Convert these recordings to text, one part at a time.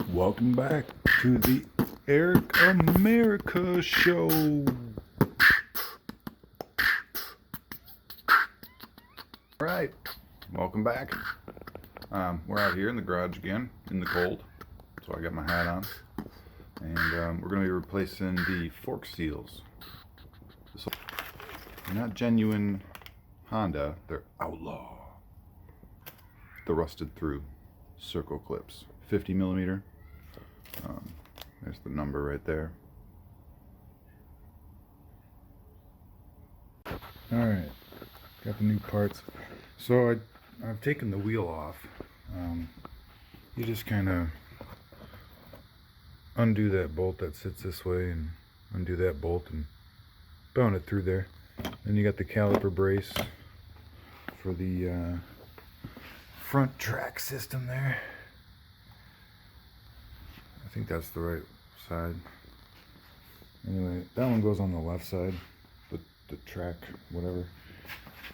Welcome back to the Eric America Show. Alright, welcome back. We're out here in the garage again, in the cold. So I got my hat on. And we're going to be replacing the fork seals. They're not genuine Honda, they're Outlaw. The rusted through circle clips. 50 millimeter. There's the number right there. Alright, got the new parts. So I've taken the wheel off. You just kind of undo that bolt that sits this way and undo that bolt and bound it through there. Then you got the caliper brace for the front track system there. I think that's the right side. Anyway, that one goes on the left side, the track, whatever.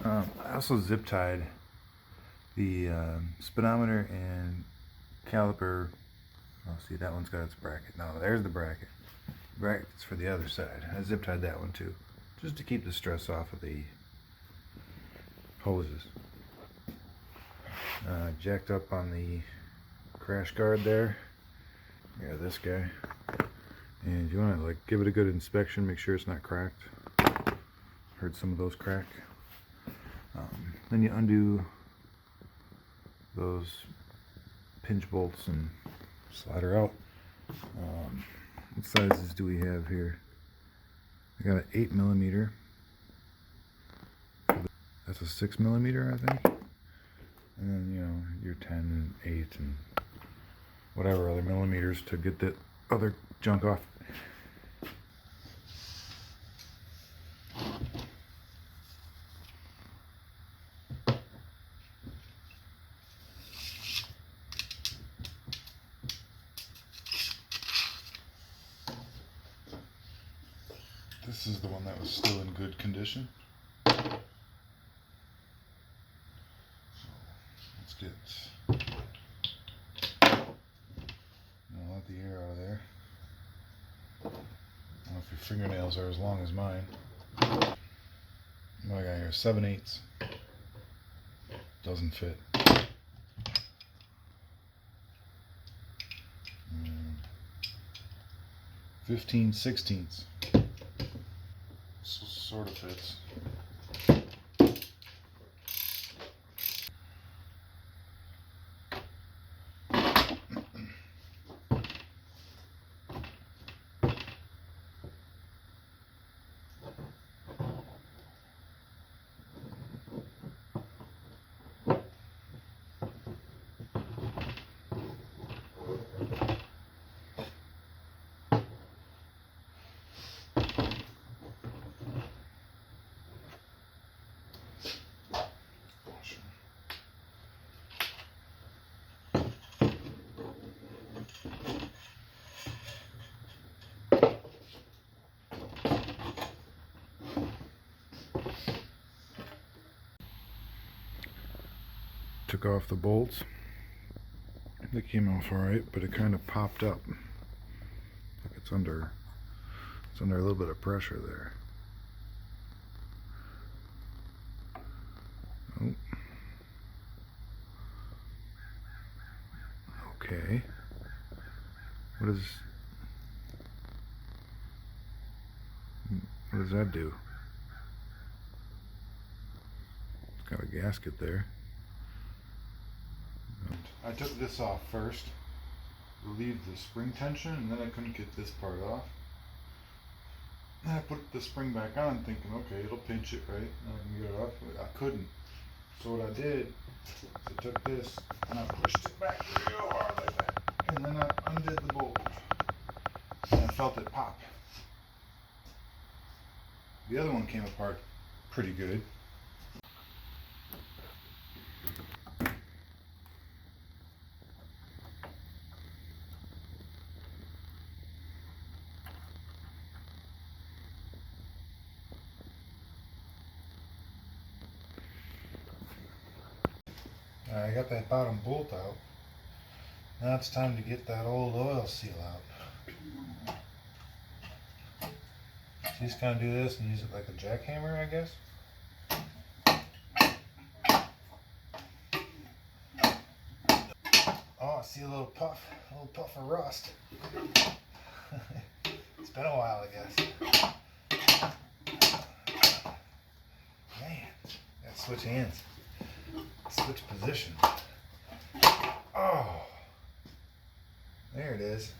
I also zip tied the speedometer and caliper. Oh, see, that one's got its bracket. No, there's the bracket. Bracket's for the other side. I zip tied that one too, just to keep the stress off of the hoses. Jacked up on the crash guard there. Yeah, this guy. And you want to like give it a good inspection, make sure it's not cracked. Heard some of those crack. Then you undo those pinch bolts and slide her out. What sizes do we have here? I got an 8 millimeter. That's a 6 millimeter, I think. And then, you know, your 10 and 8 and whatever other millimeters to get that other junk off. This is the one that was still in good condition. So let's get let the air out of there. I don't know if your fingernails are as long as mine. What I got here, 7/8. Doesn't fit. 15/16. Sort of fits. Took off the bolts. They came off alright, but it kind of popped up. Like it's under a little bit of pressure there. Oh. Okay. What does that do? It's got a gasket there. I took this off first, relieved the spring tension, and then I couldn't get this part off. And I put the spring back on thinking, okay, it'll pinch it right, and I can get it off, but I couldn't. So what I did, I took this, and I pushed it back real hard like that, and then I undid the bolt, and I felt it pop. The other one came apart pretty good. I got that bottom bolt out, Now it's time to get that old oil seal out. So you just kind of do this and use it like a jackhammer, I guess. Oh, I see a little puff of rust. It's been a while, I guess. Man, gotta switch hands, switch positions. Oh, there it is.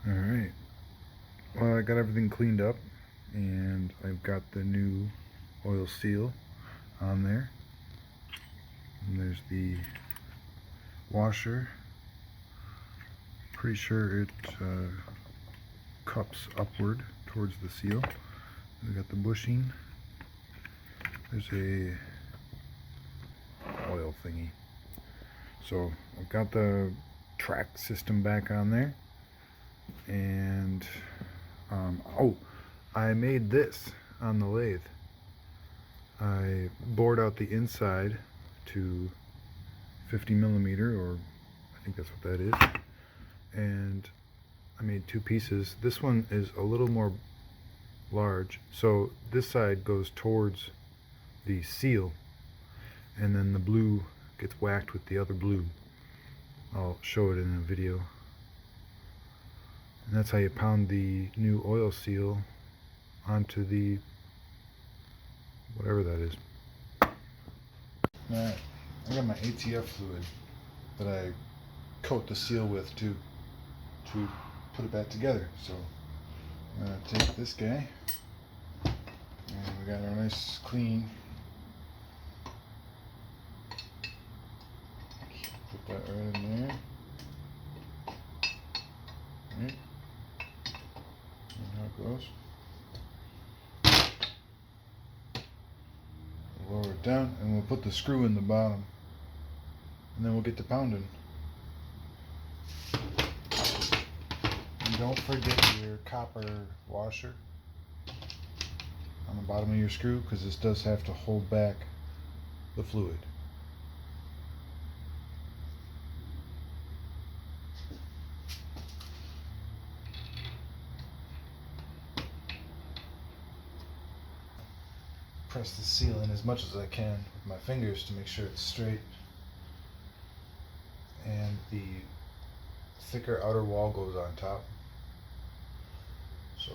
All right. Well, I got everything cleaned up, and I've got the new oil seal on there. And there's the washer. Pretty sure it cups upward towards the seal. We got the bushing. There's a oil thingy. So I've got the track system back on there, and oh, I made this on the lathe. I bored out the inside to 50 millimeter, or I think that's what that is, and I made two pieces. This one is a little more large, so this side goes towards the seal, and then the blue gets whacked with the other blue. I'll show it in a video. And that's how you pound the new oil seal onto the whatever that is. Alright, I got my ATF fluid that I coat the seal with to put it back together. So I'm going to take this guy, and we got our nice clean. Put that right in there. Right. And how it goes. We'll lower it down, and we'll put the screw in the bottom, and then we'll get to pounding. And don't forget your copper washer on the bottom of your screw, because this does have to hold back the fluid. Press the seal in as much as I can with my fingers to make sure it's straight, and the thicker outer wall goes on top, so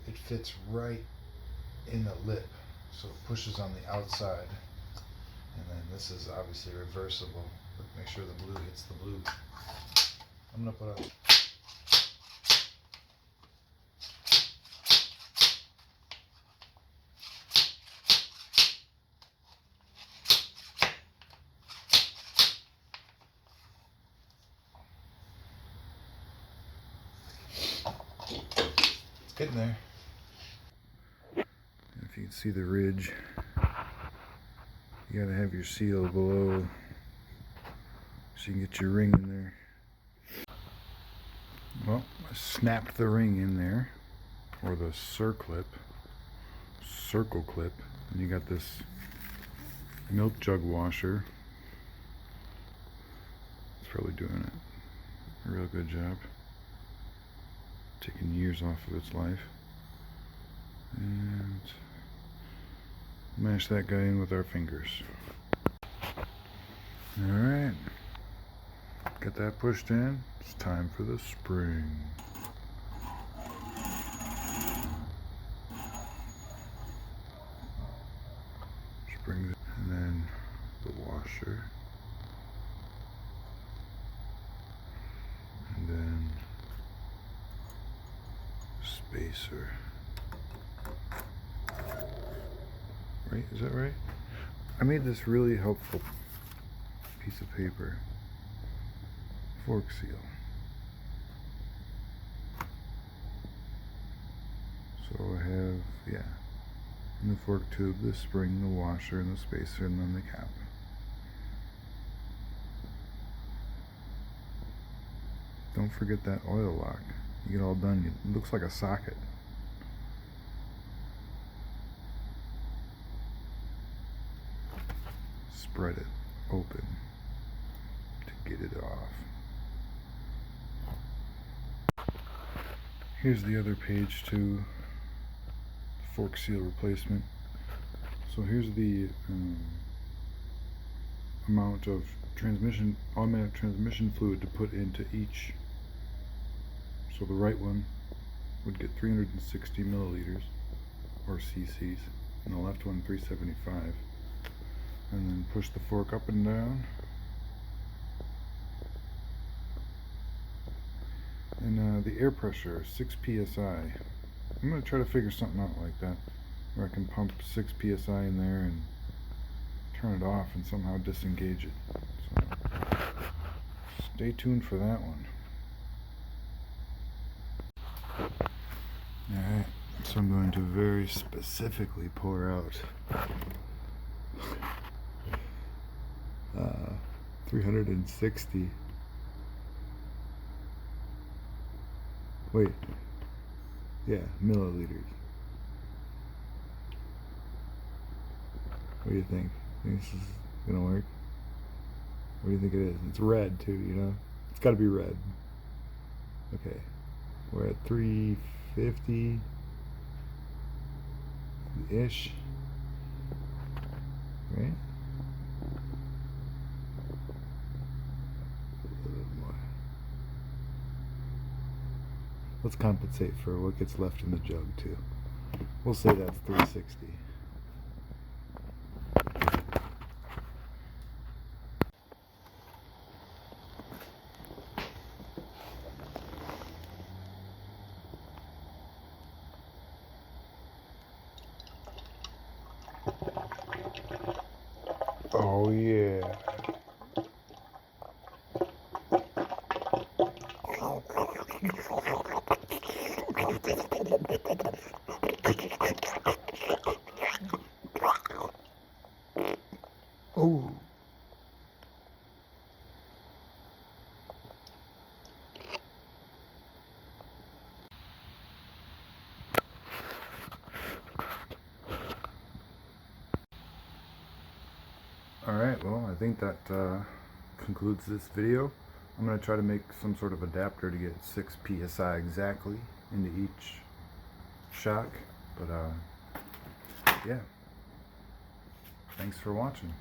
it fits right in the lip, so it pushes on the outside. And then this is obviously reversible, but make sure the blue hits the blue. I'm gonna put a getting there. If you can see the ridge, you gotta have your seal below so you can get your ring in there. Well, I snapped the ring in there, or the circle clip, and you got this milk jug washer. It's probably doing it a real good job. Taking years off of its life, and mash that guy in with our fingers. Alright, get that pushed in. It's time for the spring. Spring, and then the washer, and then spacer. Right? Is that right? I made this really helpful piece of paper. Fork seal. So I have, yeah, in the fork tube, the spring, the washer, and the spacer, and then the cap. don't forget that oil lock. You get all done, it looks like a socket. Spread it open to get it off. Here's the other page to the fork seal replacement. So here's the amount of automatic transmission fluid to put into each. So the right one would get 360 milliliters or cc's, and the left one 375. And then push the fork up and down. And the air pressure, 6 psi. I'm going to try to figure something out like that, where I can pump 6 psi in there and turn it off and somehow disengage it. So stay tuned for that one. Alright, so I'm going to very specifically pour out 360. Wait, yeah, milliliters. What do you think? Think this is gonna work? What do you think it is? It's red too, you know? It's gotta be red. Okay, we're at 350-ish, right? Let's compensate for what gets left in the jug too. We'll say that's 360. Oh yeah. Oh. Alright, well, I think that concludes this video. I'm going to try to make some sort of adapter to get 6 psi exactly into each shock, but yeah, thanks for watching.